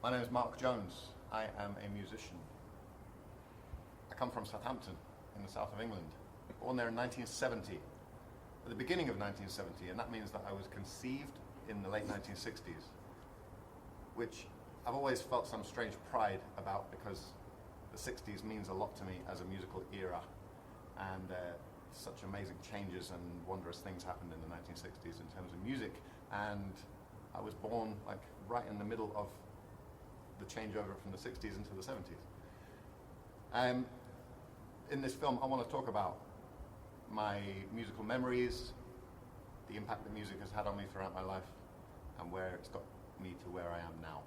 My name is Mark Jones. I am a musician. I come from Southampton in the south of England. Born there in 1970, at the beginning of 1970, and that means that I was conceived in the late 1960s, which I've always felt some strange pride about because the 60s means a lot to me as a musical era, and such amazing changes and wondrous things happened in the 1960s in terms of music, and I was born like right in the middle of the changeover from the 60s into the 70s. In this film, I want to talk about my musical memories, the impact that music has had on me throughout my life, and where it's got me to where I am now.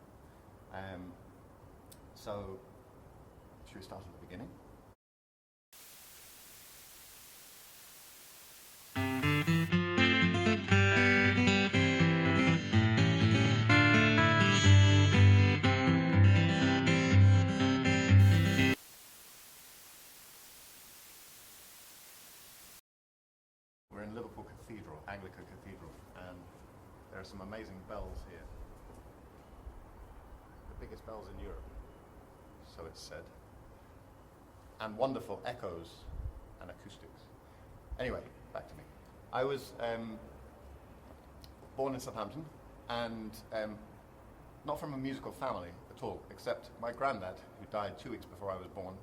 So, should we start at the beginning? We're in Liverpool Cathedral, Anglican Cathedral, and there are some amazing bells here. The biggest bells in Europe, so it's said. And wonderful echoes and acoustics. Anyway, back to me. I was born in Southampton, and not from a musical family at all, except my granddad, who died 2 weeks before I was born,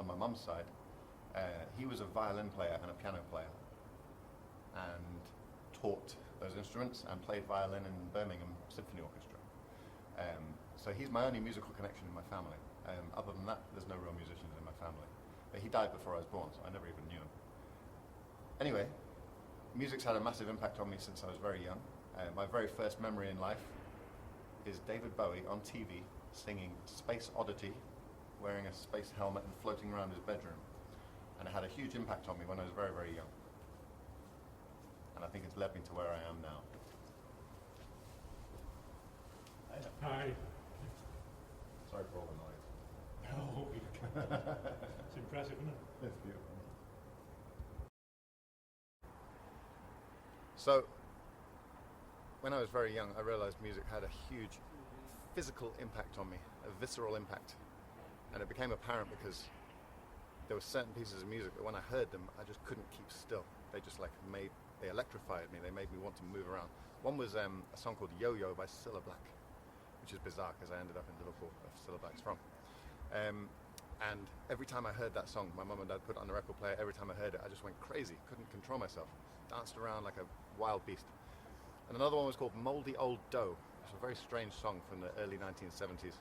on my mum's side. He was a violin player and a piano player, and taught those instruments and played violin in Birmingham Symphony Orchestra. So he's my only musical connection in my family. Other than that, there's no real musicians in my family. But he died before I was born, so I never even knew him. Anyway, music's had a massive impact on me since I was very young. My very first memory in life is David Bowie on TV singing Space Oddity, wearing a space helmet and floating around his bedroom. And it had a huge impact on me when I was very, very young. And I think it's led me to where I am now. Hi. Sorry for all the noise. Oh, it's impressive, isn't it? It's beautiful. So, when I was very young, I realized music had a huge physical impact on me, a visceral impact. And it became apparent because there were certain pieces of music that when I heard them, I just couldn't keep still. They just they electrified me, they made me want to move around. One was a song called Yo-Yo by Cilla Black, which is bizarre because I ended up in Liverpool, where Cilla Black's from. And every time I heard that song, my mum and dad put it on the record player, every time I heard it, I just went crazy, couldn't control myself, danced around like a wild beast. And another one was called Mouldy Old Dough. It's a very strange song from the early 1970s,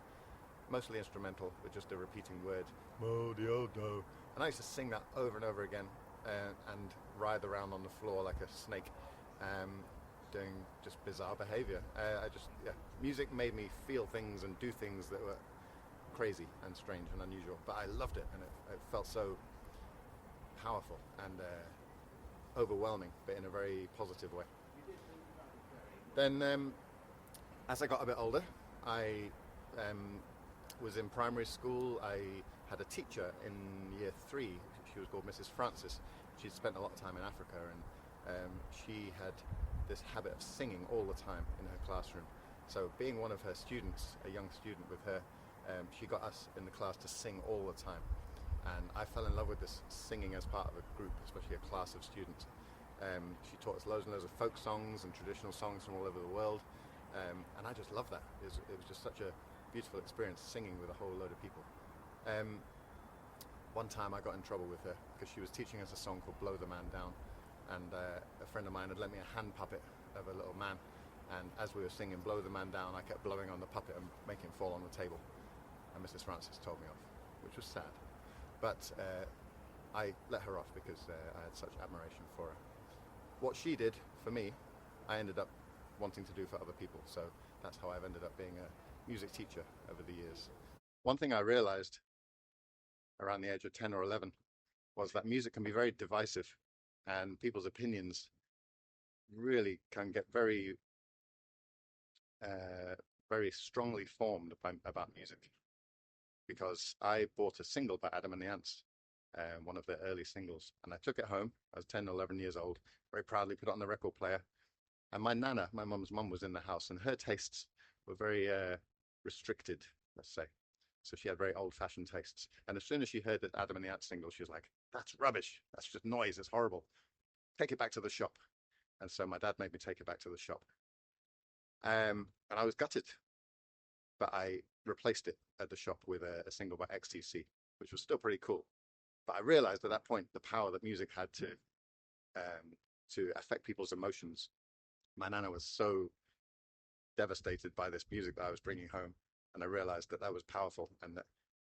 mostly instrumental, with just a repeating word, Mouldy Old Dough. And I used to sing that over and over again, and writhe around on the floor like a snake, doing just bizarre behavior. Music made me feel things and do things that were crazy and strange and unusual, but I loved it, and it felt so powerful and overwhelming, but in a very positive way. Then, as I got a bit older, I was in primary school. I had a teacher in year 3. She was called Mrs. Francis. She'd spent a lot of time in Africa, and she had this habit of singing all the time in her classroom. So being one of her students, a young student with her, she got us in the class to sing all the time. And I fell in love with this singing as part of a group, especially a class of students. She taught us loads and loads of folk songs and traditional songs from all over the world. And I just loved that. It was just such a beautiful experience singing with a whole load of people. One time I got in trouble with her because she was teaching us a song called Blow the Man Down, and a friend of mine had lent me a hand puppet of a little man, and as we were singing Blow the Man Down, I kept blowing on the puppet and making it fall on the table, and Mrs. Francis told me off, which was sad, but I let her off because I had such admiration for her. What she did for me, I ended up wanting to do for other people, so that's how I've ended up being a music teacher over the years. One thing I realized around the age of 10 or 11 was that music can be very divisive, and people's opinions really can get very strongly formed about music. Because I bought a single by Adam and the Ants, one of their early singles, and I took it home. I was 10 or 11 years old, very proudly put it on the record player, and my nana, my mum's mum, was in the house, and her tastes were very restricted, let's say. So she had very old-fashioned tastes. And as soon as she heard that Adam and the Ants single, she was like, "That's rubbish. That's just noise. It's horrible. Take it back to the shop." And so my dad made me take it back to the shop. And I was gutted, but I replaced it at the shop with a single by XTC, which was still pretty cool. But I realized at that point the power that music had to affect people's emotions. My nana was so devastated by this music that I was bringing home, and I realized that that was powerful, and that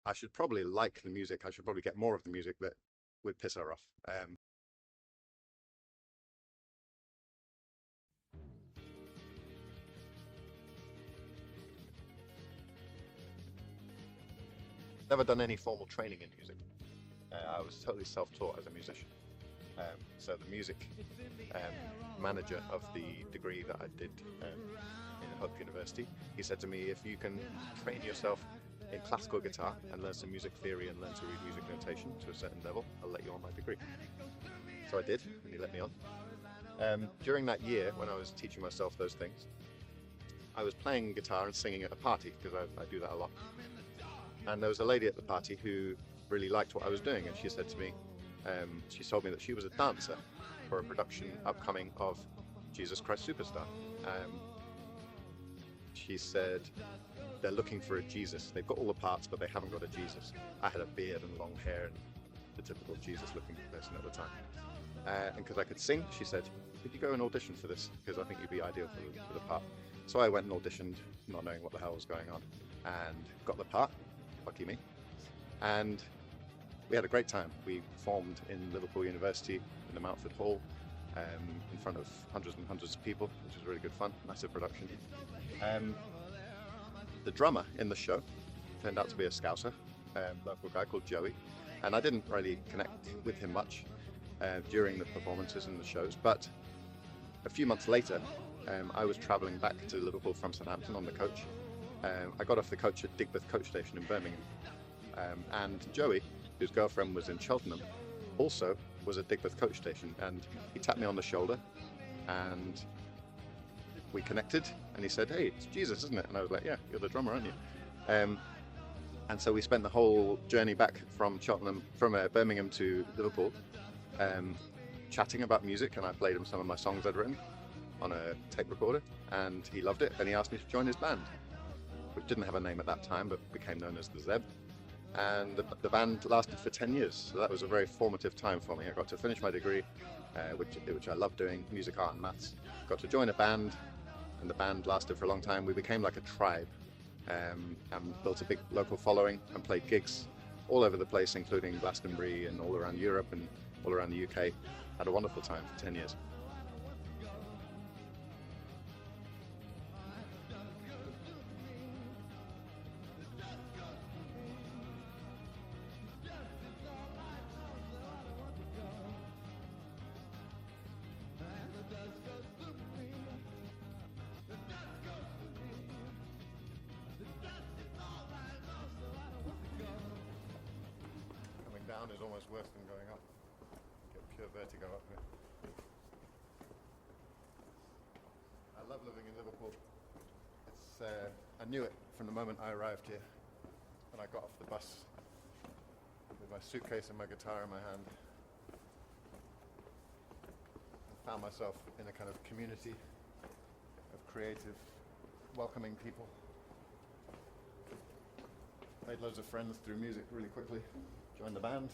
I should probably like the music. I should probably get more of the music that would piss her off. Never done any formal training in music. I was totally self-taught as a musician. So the music manager of the degree that I did in Hope University, he said to me, if you can train yourself in classical guitar and learn some music theory and learn to read music notation to a certain level, I'll let you on my degree. So I did, and he let me on. During that year, when I was teaching myself those things, I was playing guitar and singing at a party, because I do that a lot. And there was a lady at the party who really liked what I was doing, and she said to me, she told me that she was a dancer for a production upcoming of Jesus Christ Superstar. She said, they're looking for a Jesus. They've got all the parts, but they haven't got a Jesus. I had a beard and long hair and the typical Jesus-looking person at the time. And because I could sing, she said, could you go and audition for this? Because I think you'd be ideal for the part. So I went and auditioned, not knowing what the hell was going on, and got the part. Lucky me. And we had a great time. We performed in Liverpool University in the Mountford Hall in front of hundreds and hundreds of people, which was really good fun. Massive production. The drummer in the show turned out to be a Scouser, local guy called Joey, and I didn't really connect with him much during the performances and the shows, but a few months later I was travelling back to Liverpool from Southampton on the coach. I got off the coach at Digbeth Coach Station in Birmingham, and Joey, whose girlfriend was in Cheltenham, also was at Digbeth Coach Station, and he tapped me on the shoulder and we connected, and he said, "Hey, it's Jesus, isn't it?" And I was like, "Yeah, you're the drummer, aren't you?" And so we spent the whole journey back from Birmingham to Liverpool chatting about music, and I played him some of my songs I'd written on a tape recorder, and he loved it, and he asked me to join his band, which didn't have a name at that time, but became known as the Zeb. And the band lasted for 10 years, so that was a very formative time for me. I got to finish my degree, which I love doing, music, art and maths. Got to join a band, and the band lasted for a long time. We became like a tribe, and built a big local following and played gigs all over the place, including Glastonbury and all around Europe and all around the UK. Had a wonderful time for 10 years. Down is almost worse than going up. Get pure vertigo up here. I love living in Liverpool. I knew it from the moment I arrived here, when I got off the bus with my suitcase and my guitar in my hand. I found myself in a kind of community of creative, welcoming people. Made loads of friends through music really quickly. Joined the band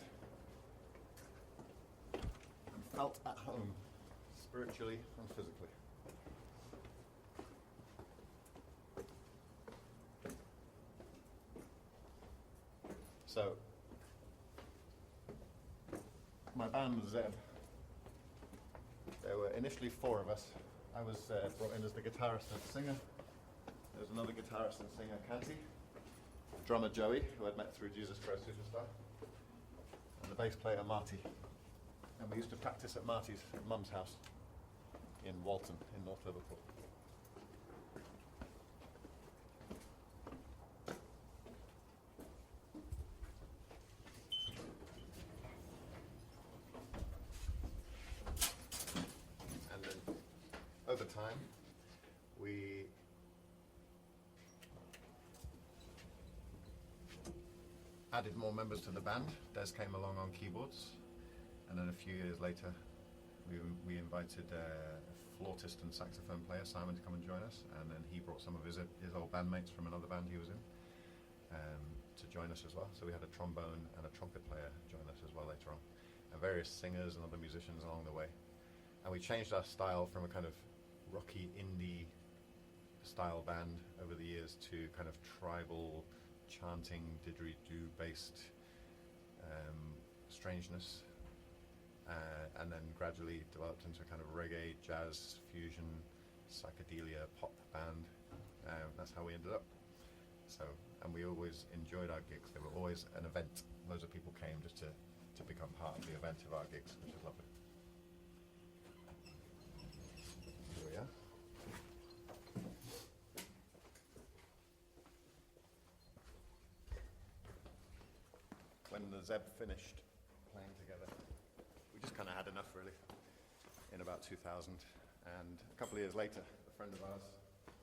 and felt at home, spiritually and physically. So, my band was Zeb. There were initially 4 of us. I was brought in as the guitarist and singer. There was another guitarist and singer, Canty. Drummer Joey, who I'd met through Jesus Christ Superstar. And the bass player Marty. And we used to practice at Marty's mum's house in Walton in North Liverpool. And then over time we added more members to the band. Des came along on keyboards, and then a few years later we invited a flautist and saxophone player, Simon, to come and join us, and then he brought some of his old bandmates from another band he was in to join us as well. So we had a trombone and a trumpet player join us as well later on, and various singers and other musicians along the way. And we changed our style from a kind of rocky indie style band over the years to kind of tribal, chanting, didgeridoo based strangeness, and then gradually developed into a kind of reggae, jazz, fusion, psychedelia, pop band. That's how we ended up. So, and we always enjoyed our gigs. They were always an event. Loads of people came just to become part of the event of our gigs, which is lovely. Here we are. When the Zeb finished playing together, we just kind of had enough, really, in about 2000. And a couple of years later, a friend of ours,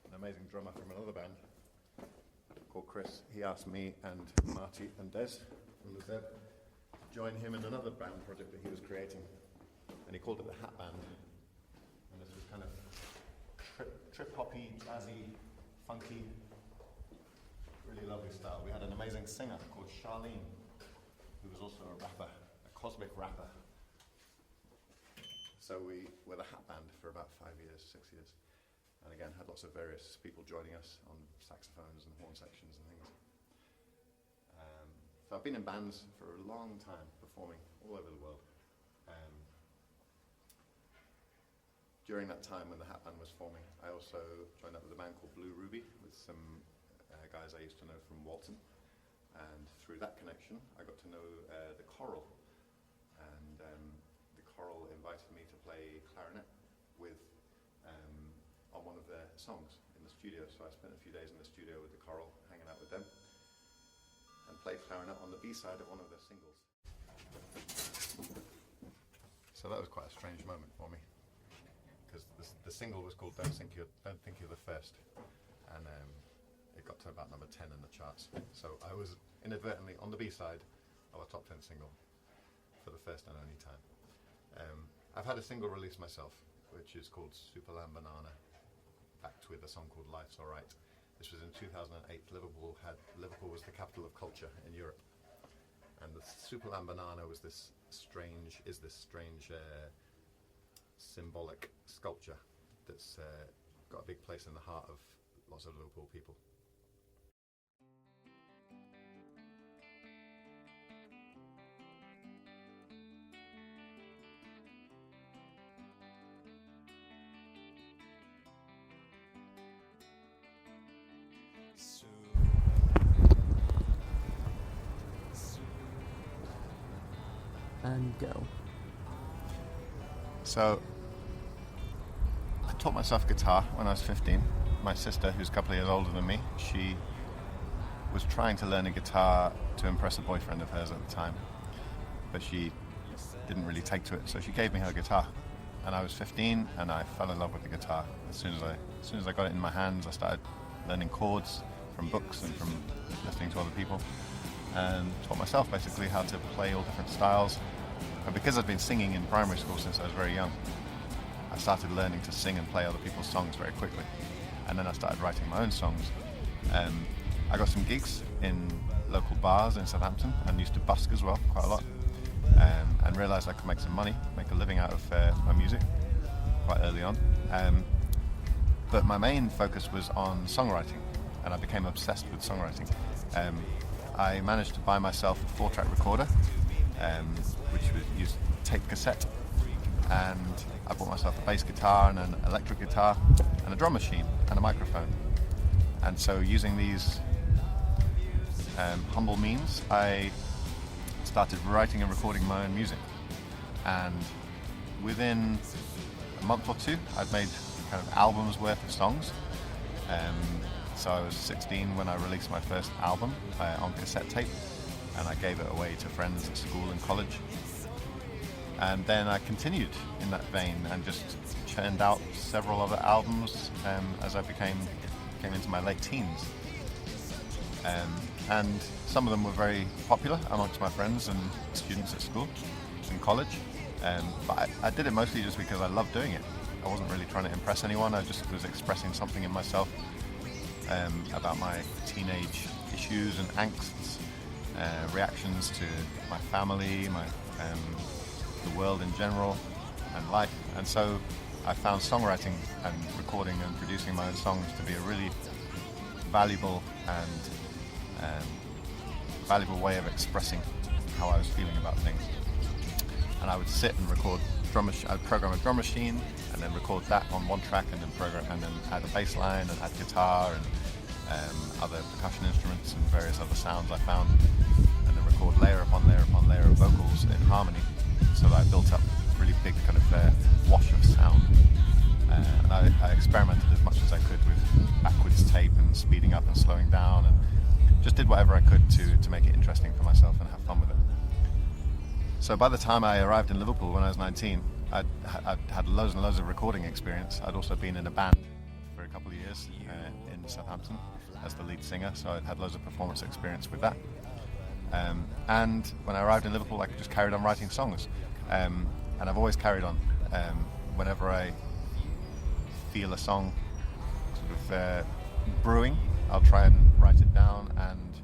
an amazing drummer from another band called Chris, he asked me and Marty and Des from the Zeb to join him in another band project that he was creating. And he called it the Hat Band. And this was kind of trip-hoppy, jazzy, funky, really lovely style. We had an amazing singer called Charlene, who was also a rapper, a cosmic rapper. So we were the Hat Band for about 5 years, 6 years. And again, had lots of various people joining us on saxophones and horn sections and things. So I've been in bands for a long time, performing all over the world. During that time when the Hat Band was forming, I also joined up with a band called Blue Ruby with some guys I used to know from Walton. And through that connection, I got to know the Coral. And the Coral invited me to play clarinet with on one of their songs in the studio. So I spent a few days in the studio with the Coral, hanging out with them, and played clarinet on the B-side of one of their singles. So that was quite a strange moment for me, because the single was called Don't Think You're the First, and it got to about number 10 in the charts. So I was inadvertently on the B-side of a top 10 single for the first and only time. I've had a single release myself, which is called Superland Banana, backed with a song called Life's Alright. This was in 2008. Liverpool was the capital of culture in Europe, and the Superland Banana was this strange symbolic sculpture that's got a big place in the heart of lots of Liverpool people. And go. So, I taught myself guitar when I was 15. My sister, who's a couple of years older than me, she was trying to learn a guitar to impress a boyfriend of hers at the time, but she didn't really take to it, so she gave me her guitar. And I was 15, and I fell in love with the guitar. As soon as I got it in my hands, I started learning chords from books and from listening to other people, and taught myself basically how to play all different styles. And because I'd been singing in primary school since I was very young, I started learning to sing and play other people's songs very quickly. And then I started writing my own songs. I got some gigs in local bars in Southampton and used to busk as well, quite a lot. And realised I could make some money, make a living out of my music quite early on. But my main focus was on songwriting, and I became obsessed with songwriting. I managed to buy myself a 4-track recorder, which was used tape cassette, and I bought myself a bass guitar and an electric guitar and a drum machine and a microphone. And so using these humble means, I started writing and recording my own music. And within a month or two, I'd made kind of albums worth of songs. So I was 16 when I released my first album on cassette tape, and I gave it away to friends at school and college. And then I continued in that vein and just churned out several other albums as I came into my late teens. and some of them were very popular amongst my friends and students at school, in college. But I did it mostly just because I loved doing it. I wasn't really trying to impress anyone. I just was expressing something in myself about my teenage issues and angsts, reactions to my family, the world in general, and life. And so I found songwriting and recording and producing my own songs to be a really valuable and valuable way of expressing how I was feeling about things. And I would sit and record I'd program a drum machine and then record that on one track, and then add a bass line and add guitar and other percussion instruments and various other sounds I found, and then record layer upon layer upon layer of vocals in harmony, so that I built up a really big kind of wash of sound. And I experimented as much as I could with backwards tape and speeding up and slowing down, and just did whatever I could to make it interesting for myself and have fun with it. So by the time I arrived in Liverpool when I was 19, I'd had loads and loads of recording experience. I'd also been in a band for a couple of years in Southampton as the lead singer, so I'd had loads of performance experience with that. And when I arrived in Liverpool, I just carried on writing songs. And I've always carried on. Whenever I feel a song sort of brewing, I'll try and write it down and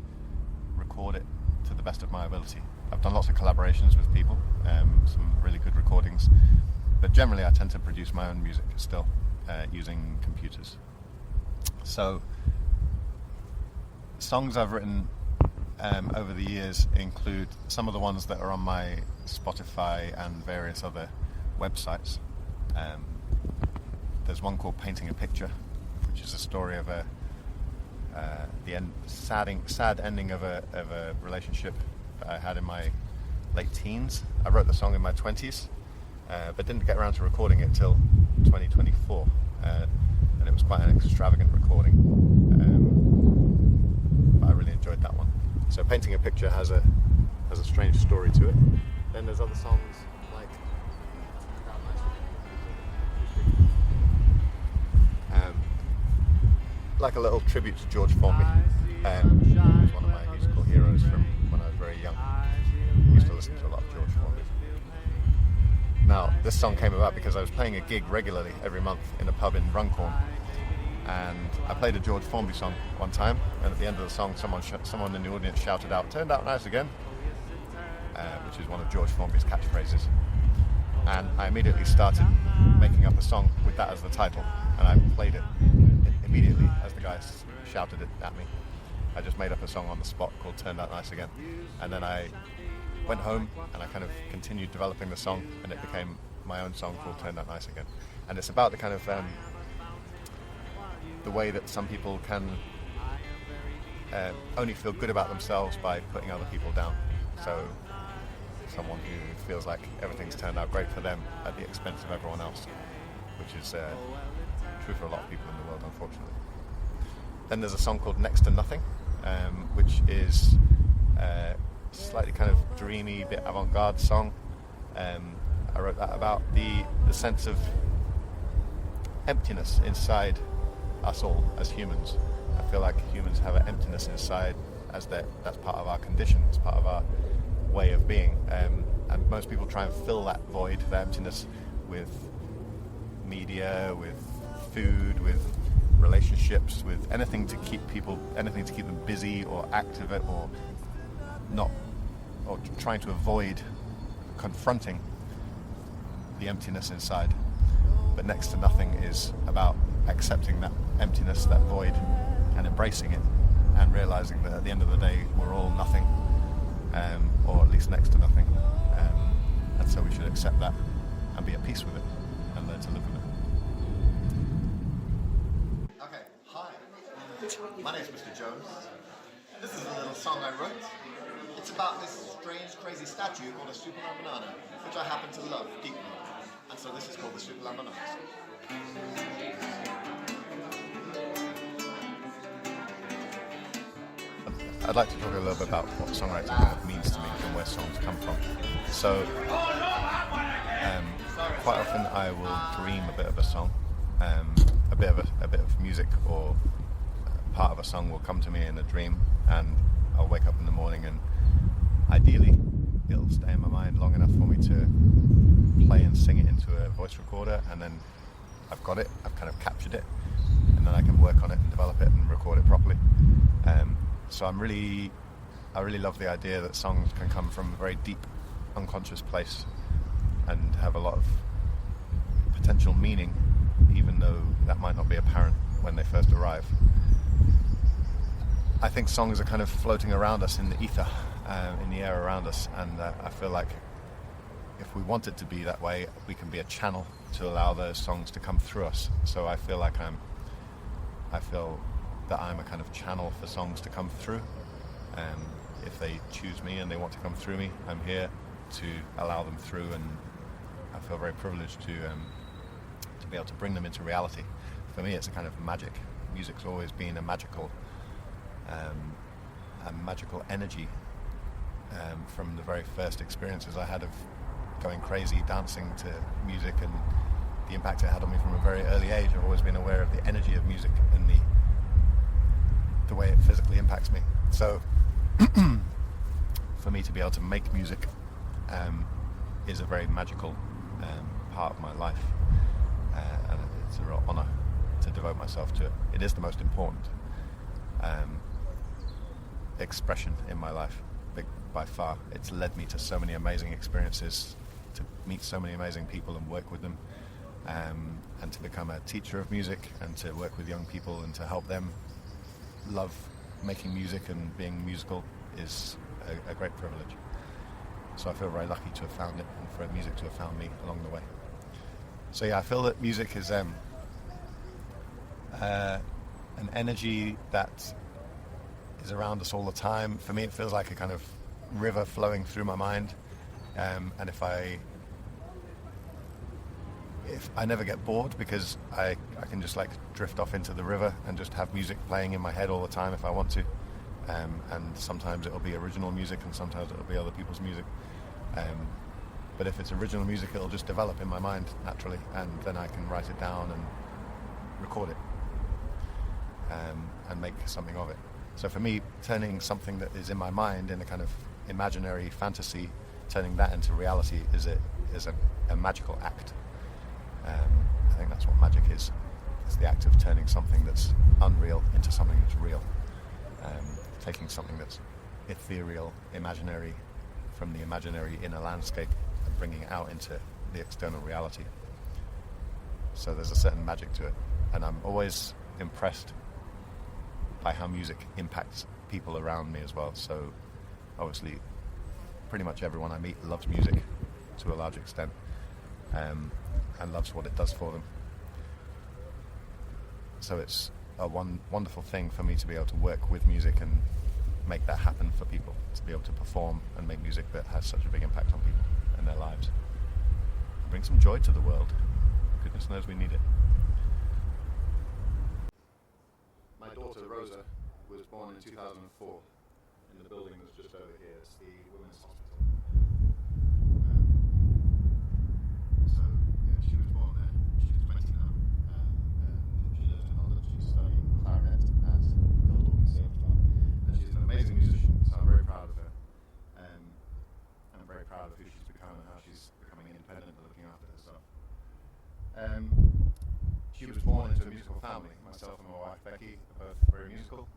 record it to the best of my ability. I've done lots of collaborations with people, some really good recordings, but generally I tend to produce my own music still, using computers. So, songs I've written over the years include some of the ones that are on my Spotify and various other websites. There's one called Painting a Picture, which is a story of sad ending of a relationship that I had in my late teens. I wrote the song in my 20s, but didn't get around to recording it till 2024, and it was quite an extravagant recording, but I really enjoyed that one. So Painting a Picture has a strange story to it. Then there's other songs like a little tribute to George Formby, who's one of my musical heroes from when I was very young. I used to listen to a lot of George Formby. Now, this song came about because I was playing a gig regularly every month in a pub in Runcorn, and I played a George Formby song one time, and at the end of the song someone in the audience shouted out, "Turned out nice again," which is one of George Formby's catchphrases. And I immediately started making up a song with that as the title, and I played it immediately as the guys shouted it at me. I just made up a song on the spot called "Turned Out Nice Again," and then I went home and I kind of continued developing the song, and it became my own song called "Turned Out Nice Again." And it's about the kind of the way that some people can only feel good about themselves by putting other people down. So someone who feels like everything's turned out great for them at the expense of everyone else, which is true for a lot of people in the world, unfortunately. Then there's a song called "Next to Nothing," which is slightly kind of dreamy, bit avant-garde song. I wrote that about the sense of emptiness inside us all as humans. I feel like humans have an emptiness inside, that's part of our condition, it's part of our way of being. And most people try and fill that void, that emptiness, with media, with food, with relationships, with anything to keep them busy or active, or trying to avoid confronting the emptiness inside. But Next to Nothing is about accepting that emptiness, that void, and embracing it, and realizing that at the end of the day we're all nothing, or at least next to nothing, and so we should accept that and be at peace with it and learn to live with it. Okay, hi. My name's Mr. Jones. This is a little song I wrote. It's about this strange, crazy statue called a Superman banana, which I happen to love deeply. And so this is called the Superman banana song. I'd like to talk a little bit about what songwriting kind of means to me and where songs come from. So, quite often I will dream a bit of a song, a bit of music or part of a song will come to me in a dream, and I'll wake up in the morning and ideally it'll stay in my mind long enough for me to play and sing it into a voice recorder, and then I've got it, I've kind of captured it, and then I can work on it and develop it and record it properly. So I really love the idea that songs can come from a very deep unconscious place and have a lot of potential meaning, even though that might not be apparent when they first arrive. I think songs are kind of floating around us in the ether, in the air around us, and I feel like if we want it to be that way, we can be a channel to allow those songs to come through us. So I feel like I feel that I'm a kind of channel for songs to come through. If they choose me and they want to come through me, I'm here to allow them through, and I feel very privileged to be able to bring them into reality. For me, it's a kind of magic. Music's always been a magical energy. From the very first experiences I had of going crazy dancing to music and the impact it had on me from a very early age, I've always been aware of the energy of music and the way it physically impacts me. So for me to be able to make music is a very magical part of my life, and it's a real honour to devote myself to it. It is the most important expression in my life, by far. It's led me to so many amazing experiences, to meet so many amazing people and work with them, and to become a teacher of music and to work with young people and to help them love making music and being musical is a great privilege. So I feel very lucky to have found it and for music to have found me along the way. So yeah, I feel that music is an energy that is around us all the time. For me, it feels like a kind of river flowing through my mind, and if I never get bored, because I can just like drift off into the river and just have music playing in my head all the time if I want to, and sometimes it'll be original music and sometimes it'll be other people's music, but if it's original music, it'll just develop in my mind naturally, and then I can write it down and record it, and make something of it. So for me, turning something that is in my mind in a kind of imaginary fantasy, turning that into reality is a magical act. I think that's what magic is. It's the act of turning something that's unreal into something that's real. Taking something that's ethereal, imaginary, from the imaginary inner landscape and bringing it out into the external reality. So there's a certain magic to it. And I'm always impressed by how music impacts people around me as well. So obviously pretty much everyone I meet loves music to a large extent, and loves what it does for them. So it's a wonderful thing for me to be able to work with music and make that happen for people, to be able to perform and make music that has such a big impact on people and their lives. Bring some joy to the world. Goodness knows we need it. My daughter Rosa was born in 2004 in the building that's just over here. It's the Women's Hospital. So yeah, she was born there. She's 20 now. She lives in London. She's studying clarinet at Guildhall Conservatoire, and she's an amazing musician. So I'm very proud of her. I'm very proud of who she's become and how she's becoming independent and looking after herself. She was born into a musical family. Myself and my wife Becky are both very musical.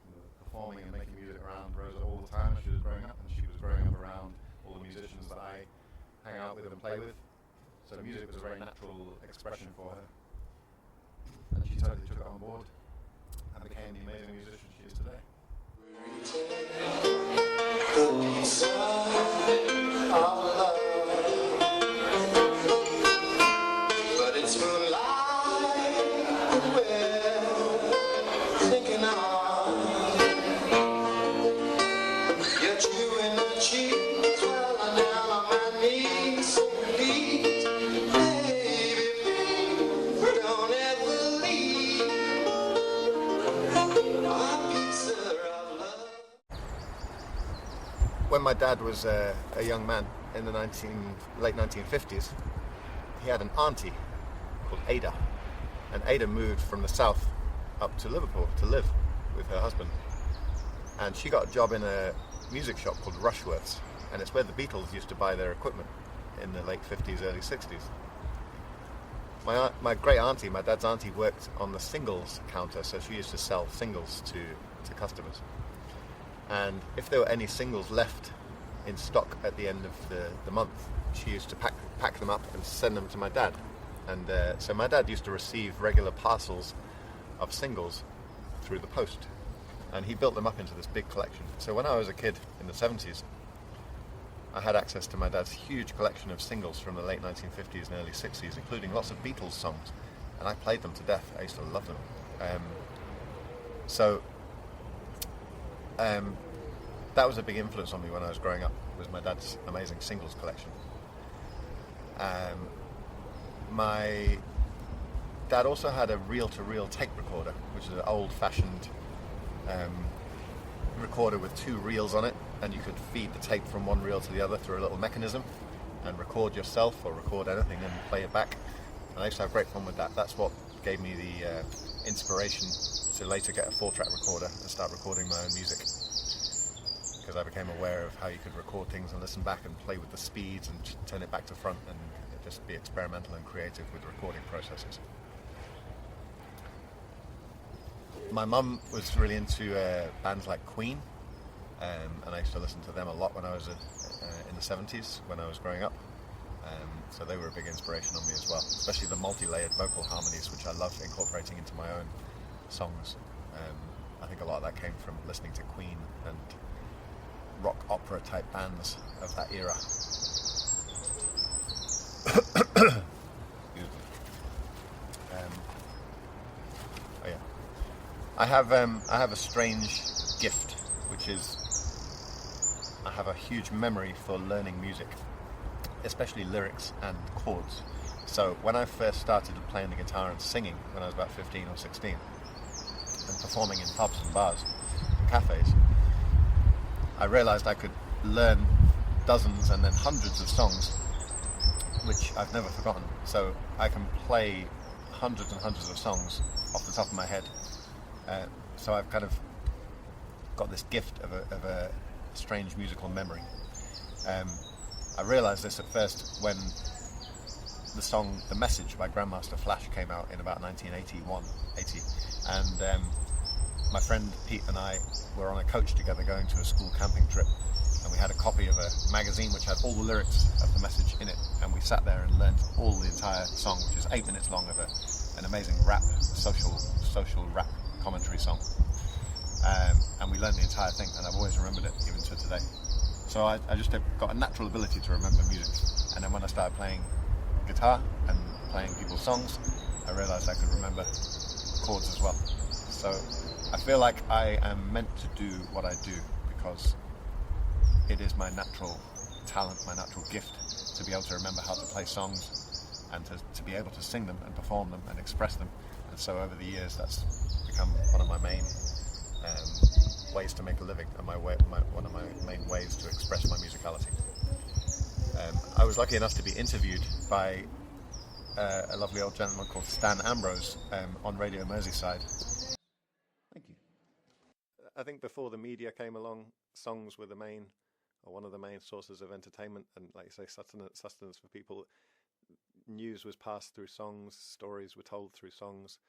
We were performing and making music around Rosa all the time as she was growing up, and she was growing up around all the musicians that I hang out with and play with. So music was a very natural expression for her. And she totally took it on board and became the amazing musician she is today. But it's when my dad was a young man in the late 1950s, he had an auntie called Ada, and Ada moved from the south up to Liverpool to live with her husband. and she got a job in a music shop called Rushworth's, and it's where the Beatles used to buy their equipment in the late 50s, early 60s. My great auntie, my dad's auntie, worked on the singles counter, so she used to sell singles to customers. And if there were any singles left in stock at the end of the month, she used to pack them up and send them to my dad. And so my dad used to receive regular parcels of singles through the post, and he built them up into this big collection. So when I was a kid in the 70s, I had access to my dad's huge collection of singles from the late 1950s and early 60s, including lots of Beatles songs, and I played them to death. I used to love them. That was a big influence on me when I was growing up, was my dad's amazing singles collection. My dad also had a reel-to-reel tape recorder, which is an old-fashioned recorder with two reels on it, and you could feed the tape from one reel to the other through a little mechanism and record yourself or record anything and play it back. And I used to have great fun with that. That's what gave me the inspiration to later get a 4-track recorder and start recording my own music, because I became aware of how you could record things and listen back and play with the speeds and turn it back to front and just be experimental and creative with recording processes. My mum was really into bands like Queen, and I used to listen to them a lot when I was in the 70s, when I was growing up. So they were a big inspiration on me as well, especially the multi-layered vocal harmonies, which I love incorporating into my own songs. I think a lot of that came from listening to Queen and rock opera type bands of that era. I have a strange gift, which is I have a huge memory for learning music, especially lyrics and chords. So when I first started playing the guitar and singing when I was about 15 or 16 and performing in pubs and bars and cafes, I realized I could learn dozens and then hundreds of songs which I've never forgotten. So I can play hundreds and hundreds of songs off the top of my head. So I've kind of got this gift of a strange musical memory. I realised this at first when the song "The Message" by Grandmaster Flash came out in about 1980, and my friend Pete and I were on a coach together going to a school camping trip, and we had a copy of a magazine which had all the lyrics of The Message in it, and we sat there and learned all the entire song, which is 8 minutes long, of an amazing rap, social rap commentary song, and we learned the entire thing, and I've always remembered it even to today. So I just got a natural ability to remember music, and then when I started playing guitar and playing people's songs, I realised I could remember chords as well. So I feel like I am meant to do what I do because it is my natural talent, my natural gift to be able to remember how to play songs and to be able to sing them and perform them and express them. And so over the years that's become one of my main ways to make a living and one of my main ways to express my musicality. I was lucky enough to be interviewed by a lovely old gentleman called Stan Ambrose on Radio Merseyside. Thank you. I think before the media came along, songs were one of the main sources of entertainment and, like you say, sustenance for people. News was passed through songs, stories were told through songs.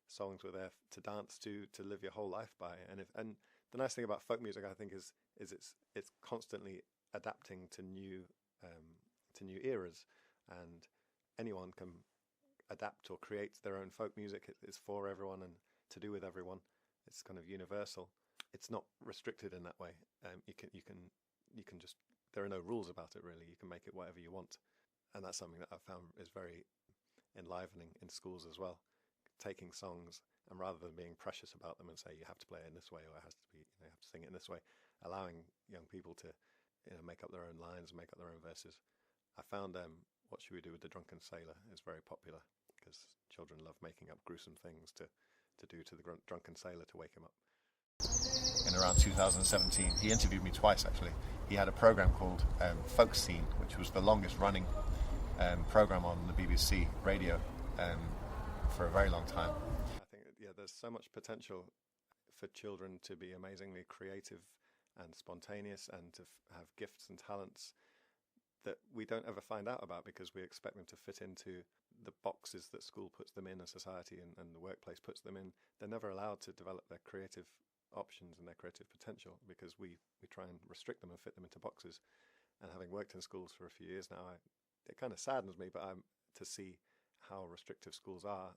Songs were there to dance to live your whole life by. And the nice thing about folk music, I think, is it's constantly adapting to new eras, and anyone can adapt or create their own folk music. It's for everyone and to do with everyone. It's kind of universal. It's not restricted in that way. You can just, there are no rules about it really. You can make it whatever you want, and that's something that I've found is very enlivening in schools as well. Taking songs and rather than being precious about them and say you have to play it in this way or it has to be, you have to sing it in this way, allowing young people to make up their own lines, make up their own verses. I found What Should We Do with the Drunken Sailor is very popular because children love making up gruesome things to do to the drunken sailor to wake him up. In around 2017, he interviewed me twice actually. He had a program called Folk Scene, which was the longest running program on the BBC radio for a very long time. I think there's so much potential for children to be amazingly creative and spontaneous and to have gifts and talents that we don't ever find out about because we expect them to fit into the boxes that school puts them in and society and the workplace puts them in. They're never allowed to develop their creative options and their creative potential because we try and restrict them and fit them into boxes. And having worked in schools for a few years now, it kind of saddens me, but to see how restrictive schools are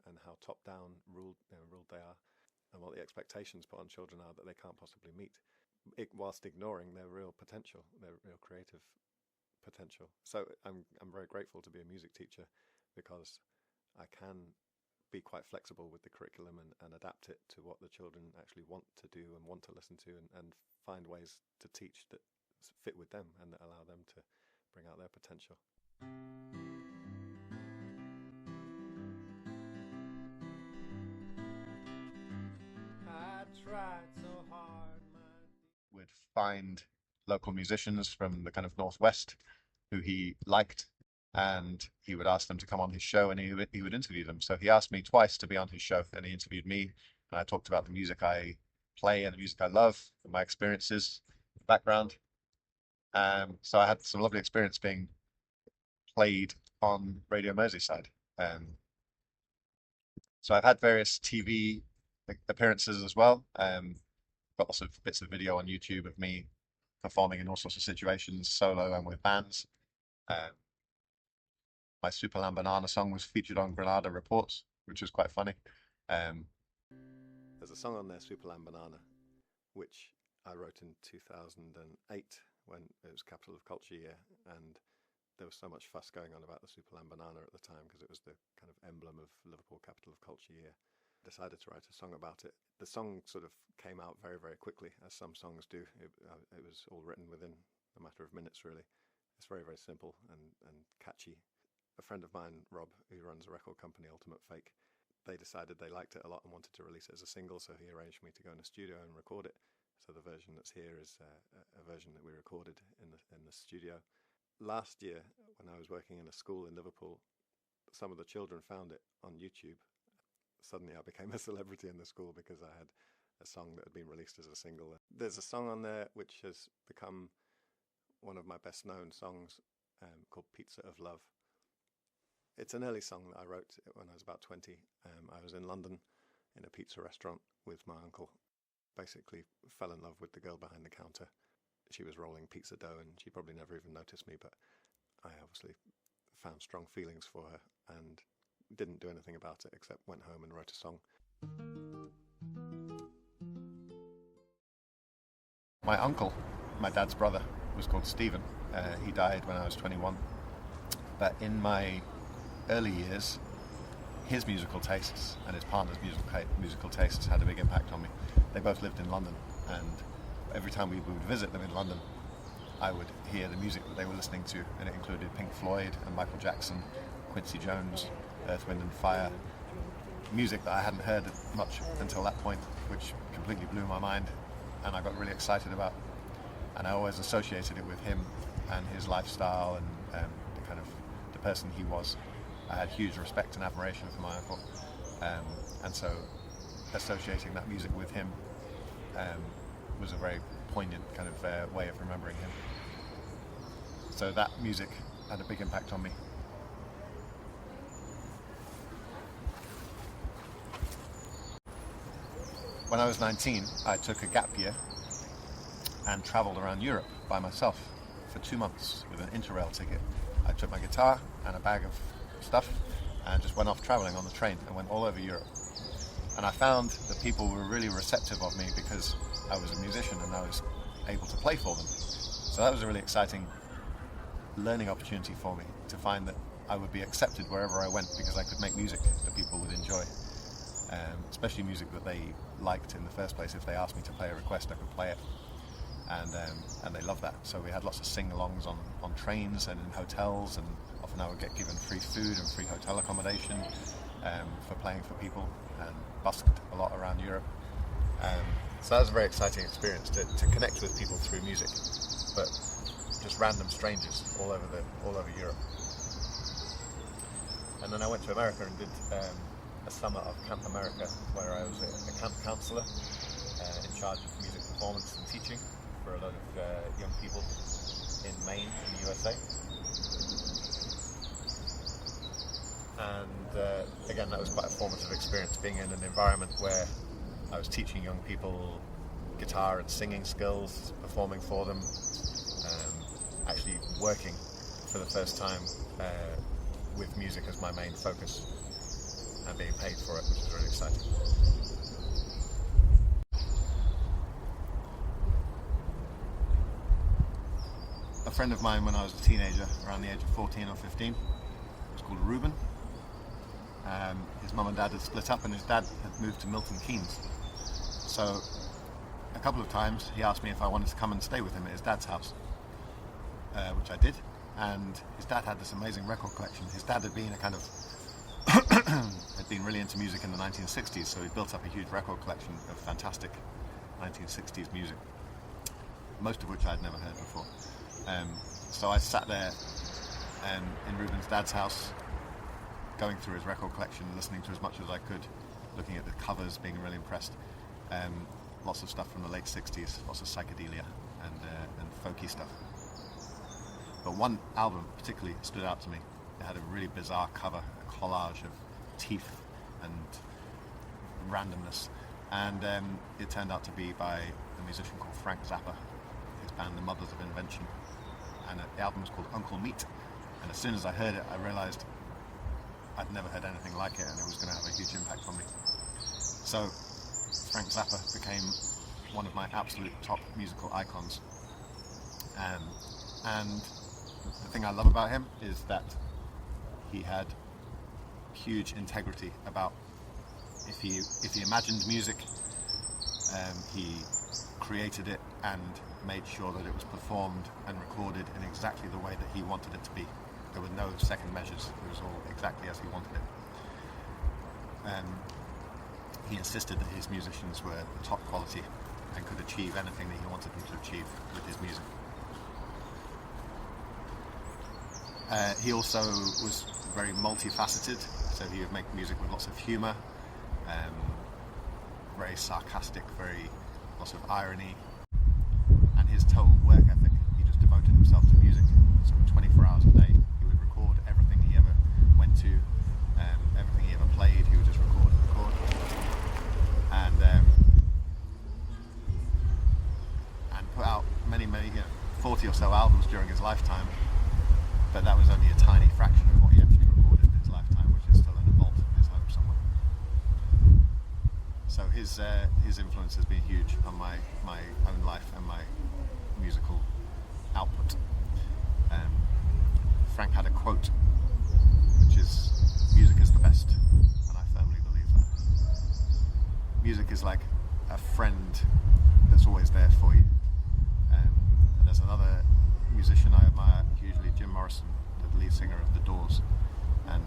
and how top-down ruled they are, and what the expectations put on children are that they can't possibly meet, whilst ignoring their real potential, their real creative potential. So I'm very grateful to be a music teacher because I can be quite flexible with the curriculum and adapt it to what the children actually want to do and want to listen to, and find ways to teach that fit with them and that allow them to bring out their potential. I tried so hard. Would find local musicians from the kind of Northwest who he liked, and he would ask them to come on his show, and he would interview them. So he asked me twice to be on his show, and he interviewed me, and I talked about the music I play and the music I love, and my experiences, background. So I had some lovely experience being played on Radio Merseyside. So I've had various TV appearances as well. Got lots of bits of video on YouTube of me performing in all sorts of situations, solo and with bands. My Super Lambanana song was featured on Granada Reports, which was quite funny. There's a song on there, Super Lambanana, which I wrote in 2008 when it was Capital of Culture Year, and there was so much fuss going on about the Super Lambanana at the time because it was the kind of emblem of Liverpool Capital of Culture Year. Decided to write a song about it. The song sort of came out very, very quickly, as some songs do. It was all written within a matter of minutes, really. It's very, very simple and catchy. A friend of mine, Rob, who runs a record company, Ultimate Fake, they decided they liked it a lot and wanted to release it as a single, so he arranged for me to go in a studio and record it. So the version that's here is a version that we recorded in the studio. Last year, when I was working in a school in Liverpool, some of the children found it on YouTube. Suddenly I became a celebrity in the school because I had a song that had been released as a single. There's a song on there which has become one of my best known songs, called Pizza of Love. It's an early song that I wrote when I was about 20. I was in London in a pizza restaurant with my uncle. Basically fell in love with the girl behind the counter. She was rolling pizza dough and she probably never even noticed me, but I obviously found strong feelings for her and didn't do anything about it except went home and wrote a song. My uncle, my dad's brother, was called Stephen. He died when I was 21. But in my early years, his musical tastes and his partner's musical tastes had a big impact on me. They both lived in London, and every time we would visit them in London, I would hear the music that they were listening to, and it included Pink Floyd and Michael Jackson, Quincy Jones, Earth, Wind and Fire, music that I hadn't heard much until that point, which completely blew my mind and I got really excited about. And I always associated it with him and his lifestyle and the kind of the person he was. I had huge respect and admiration for my uncle, and so associating that music with him was a very poignant kind of way of remembering him. So that music had a big impact on me. When I was 19, I took a gap year and travelled around Europe by myself for 2 months with an Interrail ticket. I took my guitar and a bag of stuff and just went off travelling on the train and went all over Europe. And I found that people were really receptive of me because I was a musician and I was able to play for them. So that was a really exciting learning opportunity for me, to find that I would be accepted wherever I went because I could make music that people would enjoy. Especially music that they liked in the first place. If they asked me to play a request, I could play it, and they loved that. So we had lots of sing-alongs on trains and in hotels, and often I would get given free food and free hotel accommodation for playing for people, and busked a lot around Europe. So that was a very exciting experience to connect with people through music, but just random strangers all over Europe. And then I went to America and did a summer of Camp America, where I was a camp counselor in charge of music performance and teaching for a lot of young people in Maine, in the USA. And again, that was quite a formative experience, being in an environment where I was teaching young people guitar and singing skills, performing for them, actually working for the first time with music as my main focus and being paid for it, which is really exciting. A friend of mine when I was a teenager, around the age of 14 or 15, was called Ruben. His mum and dad had split up and his dad had moved to Milton Keynes. So a couple of times he asked me if I wanted to come and stay with him at his dad's house, which I did. And his dad had this amazing record collection. His dad had been a kind of had been really into music in the 1960s, so he built up a huge record collection of fantastic 1960s music, most of which I'd never heard before. So I sat there in Ruben's dad's house, going through his record collection, listening to as much as I could, looking at the covers, being really impressed. Lots of stuff from the late 60s, lots of psychedelia and folky stuff. But one album particularly stood out to me. It had a really bizarre cover, a collage of teeth and randomness. And it turned out to be by a musician called Frank Zappa, his band The Mothers of Invention. And the album was called Uncle Meat. And as soon as I heard it, I realised I'd never heard anything like it, and it was going to have a huge impact on me. So Frank Zappa became one of my absolute top musical icons. And the thing I love about him is that he had huge integrity about if he imagined music, he created it and made sure that it was performed and recorded in exactly the way that he wanted it to be. There were no second measures. It was all exactly as he wanted it. He insisted that his musicians were the top quality and could achieve anything that he wanted them to achieve with his music. He also was very multifaceted, so he would make music with lots of humour, very sarcastic, lots of irony, and his total work ethic. He just devoted himself to music, so 24 hours a day. He would record everything he ever went to, everything he ever played. He would just record, and put out many, 40 or so albums during his lifetime. But that was only a tiny fraction of what he actually recorded in his lifetime, which is still in a vault in his home somewhere. So his influence has been huge on my own life and my musical output. Frank had a quote, which is, "Music is the best," and I firmly believe that. Music is like a friend that's always there for you. And there's another musician I admire hugely, Jim Morrison, the lead singer of The Doors, and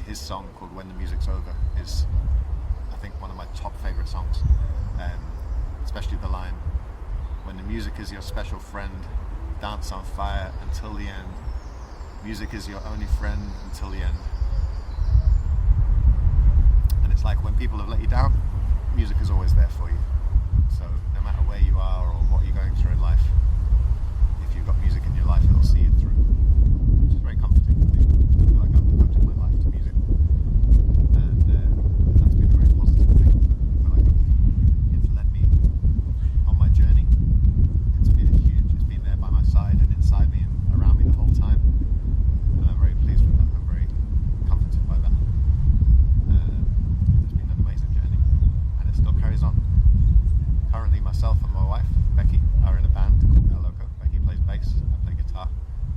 his song called "When the Music's Over" is, I think, one of my top favourite songs, especially the line, "When the music is your special friend, dance on fire until the end. Music is your only friend until the end." And it's like when people have let you down, music is always there for you. So no matter where you are or what you're going through in life, if you've got music in your life, it'll see you through, which is very comforting for me. I feel like I've devoted my life to music, and that's been a very positive thing. I feel like it's led me on my journey. It's been huge. It's been there by my side and inside me and around me the whole time, and I'm very pleased with that. I'm very comforted by that. It's been an amazing journey, and it still carries on. Currently, myself and my wife, Becky, are in a band called El Loco. Becky plays bass, I play guitar.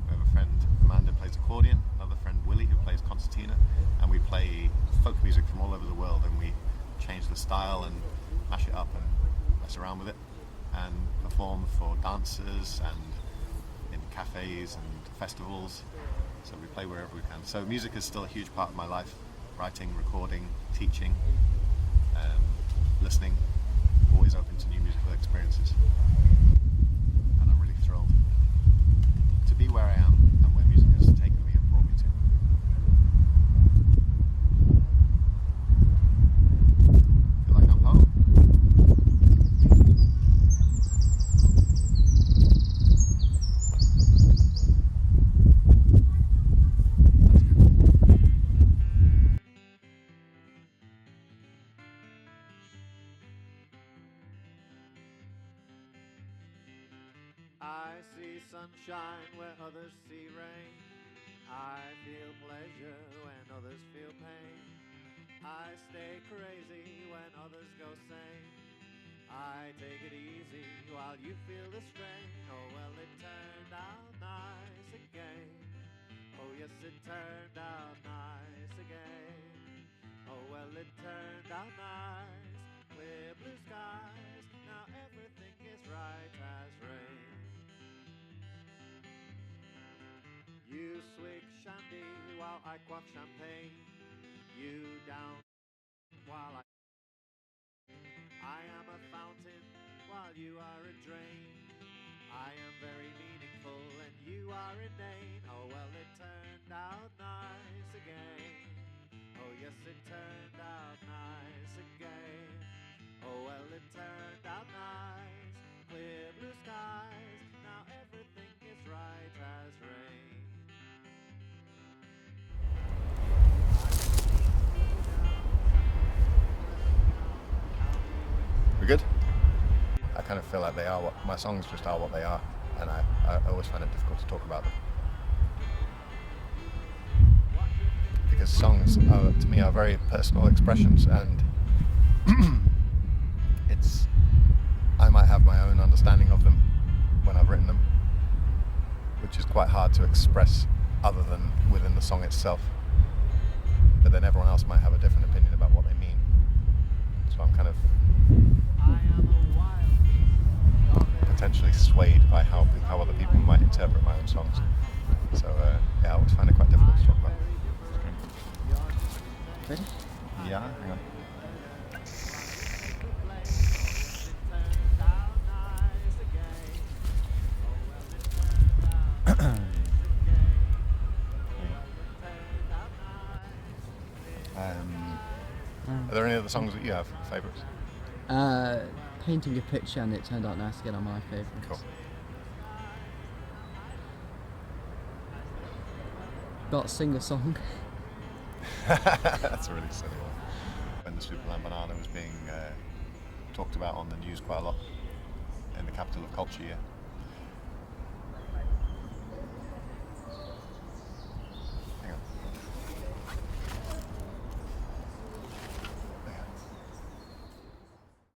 We have a friend, Amanda, plays accordion, another friend, Willie, who plays concertina, and we play folk music from all over the world, and we change the style and mash it up and mess around with it, and perform for dancers and in cafes and festivals. So we play wherever we can. So music is still a huge part of my life. Writing, recording, teaching, listening, always open to new musical experiences. And I'm really thrilled to be where I am and where music has taken me and brought me to. Feel like I'm home. sunshine where others see rain. I feel pleasure when others feel pain. I stay crazy when others go sane. I take it easy while you feel the strain. Oh well, it turned out nice again. Oh yes, it turned out nice again. Oh well, it turned out nice. Clear blue skies, now everything is right as rain. You swig shandy while I quaff champagne. You down while I am a fountain while you are a drain. I am very meaningful and you are inane. Oh well, it turned out nice again. Oh yes, it turned out nice again. Oh well, it turned out nice. Clear blue skies, now everything is right as rain. We good? I kind of feel like they are what my songs just are what they are, and I always find it difficult to talk about them because songs are, to me, are very personal expressions, and I might have my own understanding of them when I've written them, which is quite hard to express other than within the song itself. But then everyone else might have a different opinion about what they mean. So I'm kind of potentially swayed by how other people might interpret my own songs. So yeah, I always find it quite difficult to talk about. Ready? Yeah, hang on. Are there any other songs that you have favourites? Painting a Picture and It Turned Out Nice Again are my favourites. Cool. Got to sing a song. That's a really silly one. When the Superman banana was being talked about on the news quite a lot in the Capital of Culture year,